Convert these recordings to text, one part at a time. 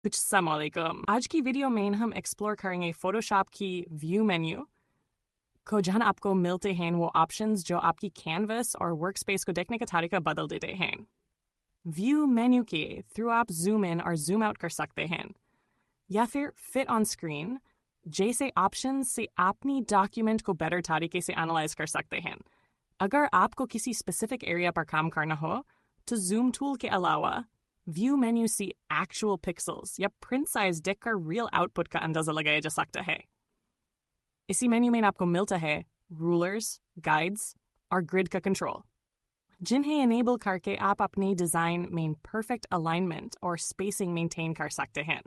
अस्सलामुअलैकुम। आज की वीडियो में हम एक्सप्लोर करेंगे फोटोशॉप की व्यू मेन्यू को, जहां आपको मिलते हैं वो ऑप्शंस जो आपकी कैनवस और वर्कस्पेस को देखने का तरीका बदल देते हैं। व्यू मेन्यू के थ्रू आप जूम इन और जूम आउट कर सकते हैं, या फिर फिट ऑन स्क्रीन जैसे ऑप्शंस से अपनी डॉक्यूमेंट को बेटर तरीके से एनालाइज कर सकते हैं। अगर आपको किसी स्पेसिफिक एरिया पर काम करना हो तो जूम टूल के अलावा व्यू मेन्यू से एक्चुअल पिक्सल्स या प्रिंट साइज देखकर रियल आउटपुट का अंदाजा लगाया जा सकता है। इसी मेन्यू में आपको मिलता है रूलर्स, गाइड्स और ग्रिड का कंट्रोल, जिन्हें इनेबल करके आप अपने डिज़ाइन में परफेक्ट अलाइनमेंट और स्पेसिंग मेंटेन कर सकते हैं।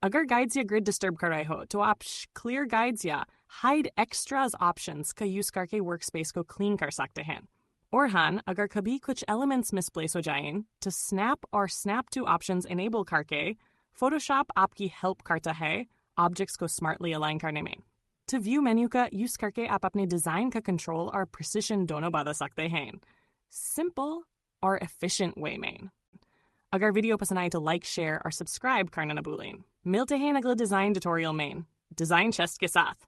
अगर गाइड्स या ग्रिड डिस्टर्ब कर रहे हो तो आप क्लियर गाइड्स या हाइड एक्स्ट्राज ऑप्शंस का यूज़ करके वर्कस्पेस को क्लीन कर सकते हैं। और हाँ, अगर कभी कुछ एलिमेंट्स मिसप्लेस हो जाएं तो स्नैप और स्नैप टू ऑप्शंस इनेबल करके फोटोशॉप आपकी हेल्प करता है ऑब्जेक्ट्स को स्मार्टली अलाइन करने में। तो व्यू मेन्यू का यूज़ करके आप अपने डिज़ाइन का कंट्रोल और प्रिसिशन दोनों बढ़ा सकते हैं, सिंपल और एफिशिएंट वे में। अगर वीडियो पसंद आए तो लाइक, शेयर और सब्सक्राइब करना न भूलें। मिलते हैं अगले डिज़ाइन ट्यूटोरियल में डिज़ाइन चेस्ट के साथ।